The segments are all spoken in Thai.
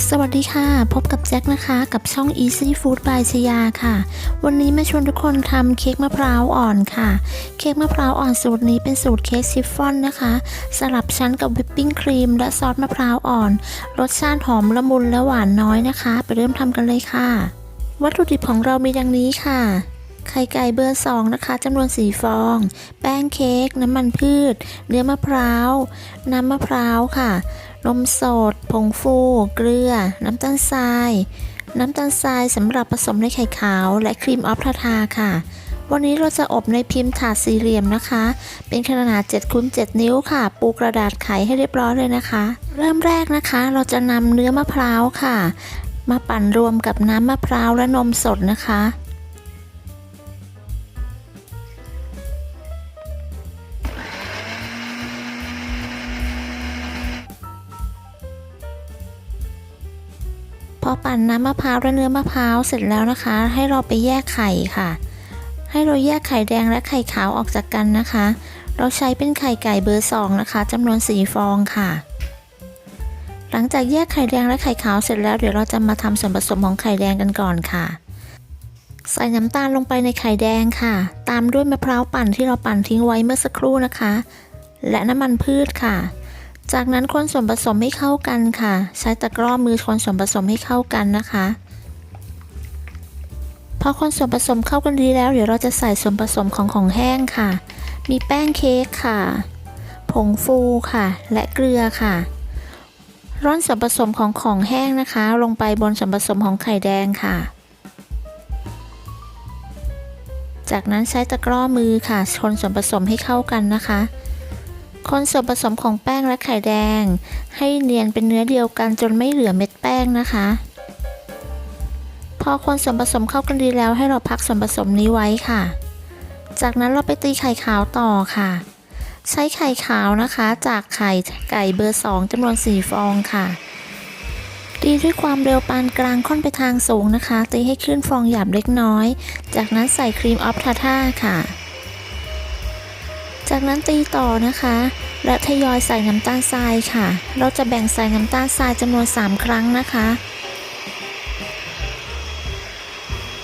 สวัสดีค่ะพบกับแจ็คนะคะกับช่อง Easy Food by ชยาค่ะวันนี้มาชวนทุกคนทำเค้กมะพร้าวอ่อนค่ะเค้กมะพร้าวอ่อนสูตรนี้เป็นสูตรเค้กชิฟฟ่อนนะคะสลับชั้นกับวิปปิ้งครีมและซอสมะพร้าวอ่อนรสชาติหอมละมุนและหวานน้อยนะคะไปเริ่มทำกันเลยค่ะวัตถุดิบของเรามีดังนี้ค่ะไข่ไก่เบอร์2นะคะจำนวน4ฟองแป้งเค้กน้ำมันพืชเนื้อมะพร้าวน้ำมะพร้าวค่ะนมสดผงฟูเกลือน้ำตาลทรายสำหรับผสมในไข่ขาวและครีมออฟทาทาค่ะวันนี้เราจะอบในพิมพ์ถาดสี่เหลี่ยมนะคะเป็นขนาด7x7 นิ้วค่ะปูกระดาษไขให้เรียบร้อยเลยนะคะเริ่มแรกนะคะเราจะนำเนื้อมะพร้าวค่ะมาปั่นรวมกับน้ำมะพร้าวและนมสดนะคะพอปั่นน้ำมะพร้าวและเนื้อมะพร้าวเสร็จแล้วนะคะให้เราไปแยกไข่ค่ะให้เราแยกไข่แดงและไข่ขาวออกจากกันนะคะเราใช้เป็นไข่ไก่เบอร์2นะคะจำนวน4ฟองค่ะหลังจากแยกไข่แดงและไข่ขาวเสร็จแล้วเดี๋ยวเราจะมาทำส่วนผสมของไข่แดงกันก่อนค่ะใส่น้ำตาลลงไปในไข่แดงค่ะตามด้วยมะพร้าวปั่นที่เราปั่นทิ้งไว้เมื่อสักครู่นะคะและน้ำมันพืชค่ะจากนั้นคนส่วนผสมให้เข้ากันค่ะใช้ตะกร้อมือคนส่วนผสมให้เข้ากันนะคะพอคนส่วนผสมเข้ากันดีแล้วเดี๋ยวเราจะใส่ส่วนผสมของแห้งค่ะมีแป้งเค้กค่ะผงฟูค่ะและเกลือค่ะร่อนส่วนผสมของแห้งนะคะลงไปบนส่วนผสมของไข่แดงค่ะจากนั้นใช้ตะกร้อมือค่ะคนส่วนผสมให้เข้ากันนะคะคนส่วนผสมของแป้งและไข่แดงให้เนียนเป็นเนื้อเดียวกันจนไม่เหลือเม็ดแป้งนะคะพอคนส่วนผสมเข้ากันดีแล้วให้เราพักส่วนผสมนี้ไว้ค่ะจากนั้นเราไปตีไข่ขาวต่อค่ะใช้ไข่ขาวนะคะจากไข่ไก่เบอร์2จำนวน4ฟองค่ะตีด้วยความเร็วปานกลางค่อนไปทางสูงนะคะตีให้ขึ้นฟองหยาบเล็กน้อยจากนั้นใส่ครีมออฟทาทาค่ะจากนั้นตีต่อนะคะและทยอยใส่น้ำตาลทรายค่ะเราจะแบ่งใส่น้ำตาลทรายจำนวน3ครั้งนะคะ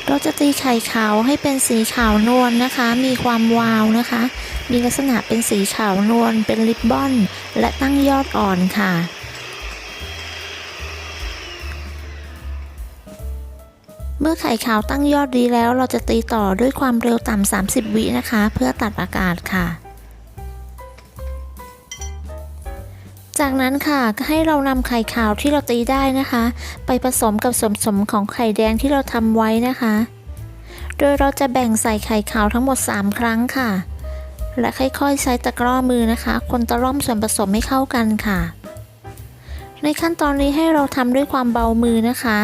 เราจะตีไข่ขาวให้เป็นสีขาวนวลนะคะมีความวาวนะคะมีลักษณะเป็นสีขาวนวลเป็นริบบอนและตั้งยอดอ่อนค่ะเมื่อไข่ขาวตั้งยอดดีแล้วเราจะตีต่อด้วยความเร็วต่ำ30 วินะคะเพื่อตัดอากาศค่ะจากนั้นค่ะก็ให้เรานำไข่ขาวที่เราตีได้นะคะไปผสมกับส่วนผสมของไข่แดงที่เราทำไว้นะคะโดยเราจะแบ่งใส่ไข่ขาวทั้งหมด3ครั้งค่ะและค่อยๆใช้ตะกร้อมือนะคะคนตะล่อมส่วนผสมให้เข้ากันค่ะในขั้นตอนนี้ให้เราทำด้วยความเบามือนะคะ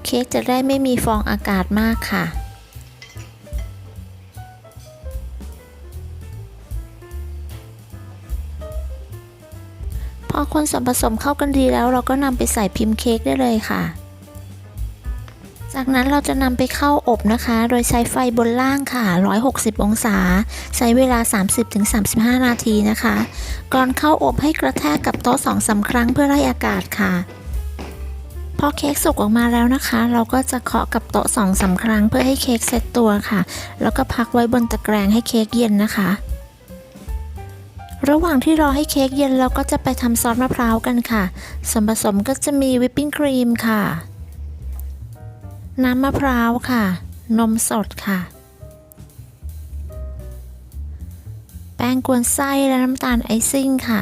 เค้กจะได้ไม่มีฟองอากาศมากค่ะพอคนส่วนผสมเข้ากันดีแล้วเราก็นำไปใส่พิมพ์เค้กได้เลยค่ะจากนั้นเราจะนำไปเข้าอบนะคะโดยใช้ไฟบนล่างค่ะ160องศาใช้เวลา 30-35 นาทีนะคะก่อนเข้าอบให้กระแทกกับโต๊ะ 2-3 ครั้งเพื่อไล่อากาศค่ะพอเค้กสุกออกมาแล้วนะคะเราก็จะเคาะกับโต๊ะ 2-3 ครั้งเพื่อให้เค้กเซตตัวค่ะแล้วก็พักไว้บนตะแกรงให้เค้กเย็นนะคะระหว่างที่รอให้เค้กเย็นเราก็จะไปทำซอสมะพร้าวกันค่ะส่วนผสมก็จะมีวิปปิ้งครีมค่ะน้ำมะพร้าวค่ะนมสดค่ะแป้งกวนไส้และน้ำตาลไอซิ่งค่ะ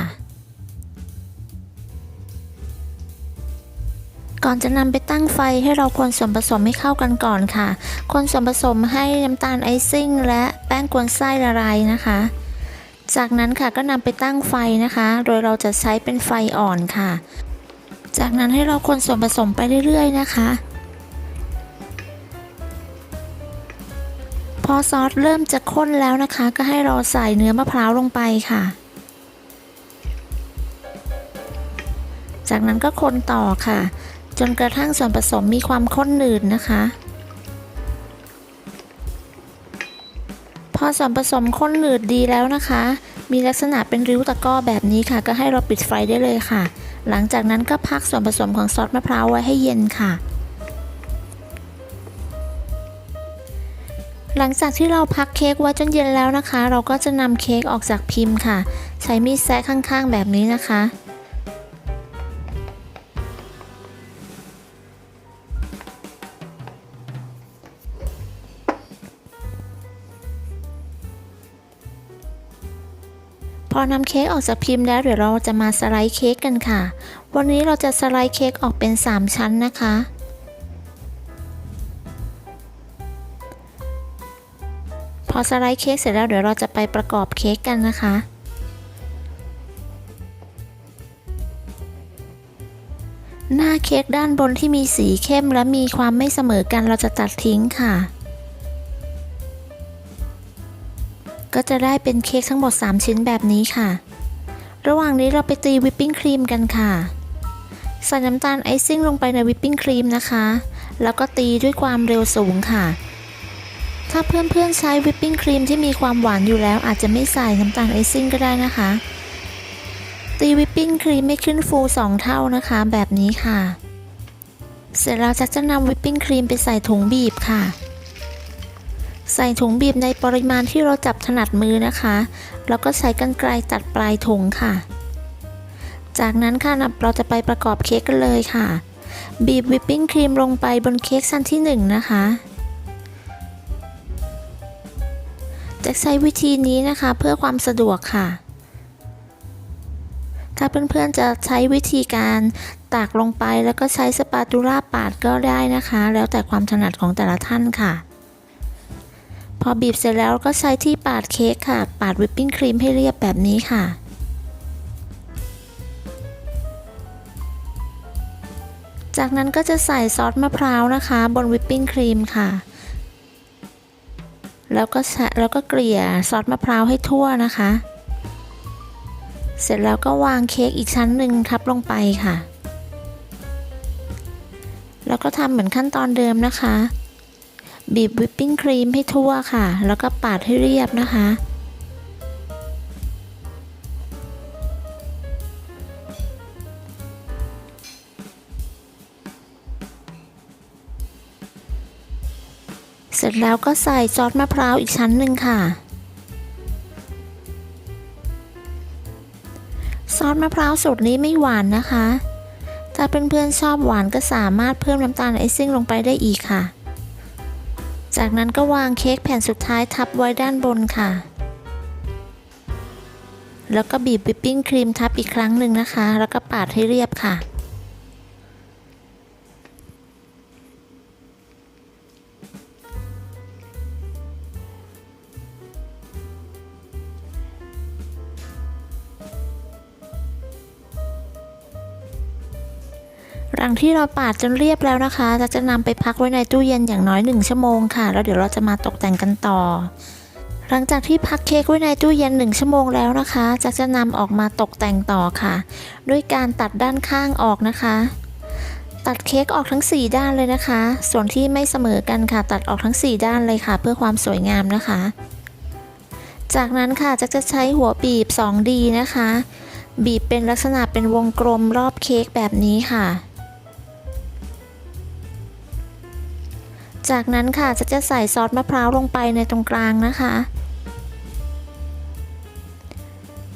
ก่อนจะนำไปตั้งไฟให้เราคนส่วนผสมให้เข้ากันก่อนค่ะคนส่วนผสมให้น้ำตาลไอซิ่งและแป้งกวนไส้ละลายนะคะจากนั้นค่ะก็นำไปตั้งไฟนะคะโดยเราจะใช้เป็นไฟอ่อนค่ะจากนั้นให้เราคนส่วนผสมไปเรื่อยๆนะคะพอซอสเริ่มจะข้นแล้วนะคะก็ให้เราใส่เนื้อมะพร้าวลงไปค่ะจากนั้นก็คนต่อค่ะจนกระทั่งส่วนผสมมีความข้นหนืดนะคะพอส่วนผสมข้นหนืดดีแล้วนะคะ มีลักษณะเป็นริ้วตะกร้อแบบนี้ค่ะก็ให้เราปิดไฟได้เลยค่ะหลังจากนั้นก็พักส่วนผสมของซอสมะพร้าวไว้ให้เย็นค่ะหลังจากที่เราพักเค้กไว้จนเย็นแล้วนะคะเราก็จะนำเค้กออกจากพิมพ์ค่ะใช้มีดแซะข้างๆแบบนี้นะคะพอนำเค้กออกจากพิมพ์แล้วเดี๋ยวเราจะมาสไลด์เค้กกันค่ะวันนี้เราจะสไลด์เค้กออกเป็น3ชั้นนะคะพอสไลด์เค้กเสร็จแล้วเดี๋ยวเราจะไปประกอบเค้กกันนะคะหน้าเค้กด้านบนที่มีสีเข้มและมีความไม่เสมอกันเราจะตัดทิ้งค่ะก็จะได้เป็นเค้กทั้งหมด3ชิ้นแบบนี้ค่ะระหว่างนี้เราไปตีวิปปิ้งครีมกันค่ะใส่น้ำตาลไอซิ่งลงไปในวิปปิ้งครีมนะคะแล้วก็ตีด้วยความเร็วสูงค่ะถ้าเพื่อนๆใช้วิปปิ้งครีมที่มีความหวานอยู่แล้วอาจจะไม่ใส่น้ำตาลไอซิ่งก็ได้นะคะตีวิปปิ้งครีมไม่ขึ้นฟู2เท่านะคะแบบนี้ค่ะเสร็จแล้วจะนำวิปปิ้งครีมไปใส่ถุงบีบค่ะใส่ถุงบีบในปริมาณที่เราจับถนัดมือนะคะแล้วก็ใช้กรรไกรตัดปลายถุงค่ะจากนั้นค่ะเราจะไปประกอบเค้กกันเลยค่ะบีบวิปปิ้งครีมลงไปบนเค้กชั้นที่1นะคะจะใช้วิธีนี้นะคะเพื่อความสะดวกค่ะถ้าเพื่อนๆจะใช้วิธีการตักลงไปแล้วก็ใช้สปาตูล่าปาดก็ได้นะคะแล้วแต่ความถนัดของแต่ละท่านค่ะพอบีบเสร็จแล้วก็ใช้ที่ปาดเค้กค่ะปาดวิปปิ้งครีมให้เรียบแบบนี้ค่ะจากนั้นก็จะใส่ซอสมะพร้าวนะคะบนวิปปิ้งครีมค่ะแล้วก็เกลี่ยซอสมะพร้าวให้ทั่วนะคะเสร็จแล้วก็วางเค้กอีกชั้นหนึ่งทับลงไปค่ะแล้วก็ทำเหมือนขั้นตอนเดิมนะคะบีบวิปปิ้งครีมให้ทั่วค่ะแล้วก็ปาดให้เรียบนะคะเสร็จแล้วก็ใส่ซอสมะพร้าวอีกชั้นหนึ่งค่ะซอสมะพร้าวสูตรนี้ไม่หวานนะคะถ้าเพื่อนๆชอบหวานก็สามารถเพิ่มน้ำตาลไอซิ่งลงไปได้อีกค่ะจากนั้นก็วางเค้กแผ่นสุดท้ายทับไว้ด้านบนค่ะแล้วก็บีบวิปปิ้งครีมทับอีกครั้งหนึ่งนะคะแล้วก็ปาดให้เรียบค่ะหลังที่เราปาดจนเรียบแล้วนะคะจะนำไปพักไว้ในตู้เย็นอย่างน้อย1ชั่วโมงค่ะแล้วเดี๋ยวเราจะมาตกแต่งกันต่อหลังจากที่พักเค้กไว้ในตู้เย็น1ชั่วโมงแล้วนะคะจะนำออกมาตกแต่งต่อค่ะด้วยการตัดด้านข้างออกนะคะตัดเค้กออกทั้ง4ด้านเลยนะคะส่วนที่ไม่เสมอกันค่ะตัดออกทั้ง4ด้านเลยค่ะเพื่อความสวยงามนะคะจากนั้นค่ะจะใช้หัวบีบ 2D นะคะบีบเป็นลักษณะเป็นวงกลมรอบเค้กแบบนี้ค่ะจากนั้นค่ะจะใส่ซอสมะพร้าวลงไปในตรงกลางนะคะ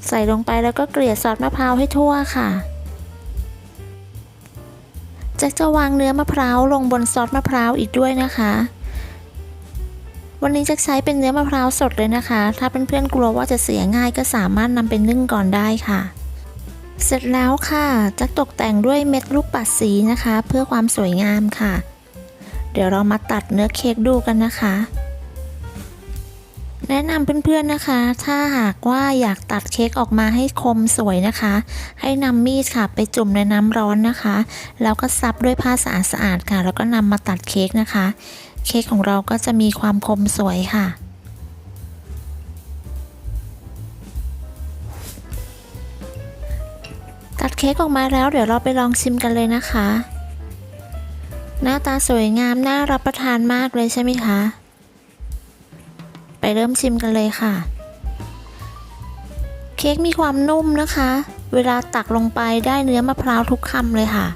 ใส่ลงไปแล้วก็เกลี่ยซอสมะพร้าวให้ทั่วค่ะจะวางเนื้อมะพร้าวลงบนซอสมะพร้าวอีกด้วยนะคะวันนี้จะใช้เป็นเนื้อมะพร้าวสดเลยนะคะถ้าเพื่อนๆกลัวว่าจะเสียง่ายก็สามารถนำไปนึ่งก่อนได้ค่ะเสร็จแล้วค่ะจะตกแต่งด้วยเม็ดลูกปัดสีนะคะเพื่อความสวยงามค่ะเดี๋ยวเรามาตัดเนื้อเค้กดูกันนะคะแนะนำเพื่อนๆนะคะถ้าหากว่าอยากตัดเค้กออกมาให้คมสวยนะคะให้นำมีดค่ะไปจุ่มในน้ำร้อนนะคะแล้วก็ซับด้วยผ้าสะอาดๆค่ะแล้วก็นำมาตัดเค้กนะคะเค้กของเราก็จะมีความคมสวยค่ะตัดเค้กออกมาแล้วเดี๋ยวเราไปลองชิมกันเลยนะคะหน้าตาสวยงามน่ารับประทานมากเลยใช่ไหมคะไปเริ่มชิมกันเลยค่ะ เค้กมีความนุ่มนะคะ เวลาตักลงไปได้เนื้อมะพร้าวทุกคำเลยค่ะ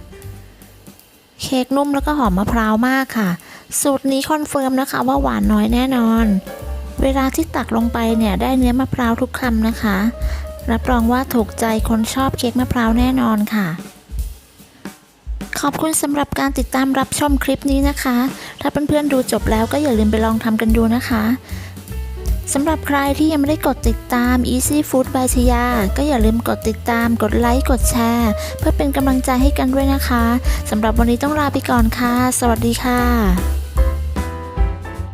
เค้กนุ่มแล้วก็หอมมะพร้าวมากค่ะสูตรนี้คอนเฟิร์มนะคะว่าหวานน้อยแน่นอนเวลาที่ตักลงไปเนี่ยได้เนื้อมะพร้าวทุกคำนะคะรับรองว่าถูกใจคนชอบเค้กมะพร้าวแน่นอนค่ะขอบคุณสำหรับการติดตามรับชมคลิปนี้นะคะถ้าเพื่อนๆดูจบแล้วก็อย่าลืมไปลองทำกันดูนะคะสำหรับใครที่ยังไม่ได้กดติดตาม Easy Food by ชยาก็อย่าลืมกดติดตามกดไลค์กดแชร์เพื่อเป็นกำลังใจให้กันด้วยนะคะสำหรับวันนี้ต้องลาไปก่อนค่ะสวัสดีค่ะ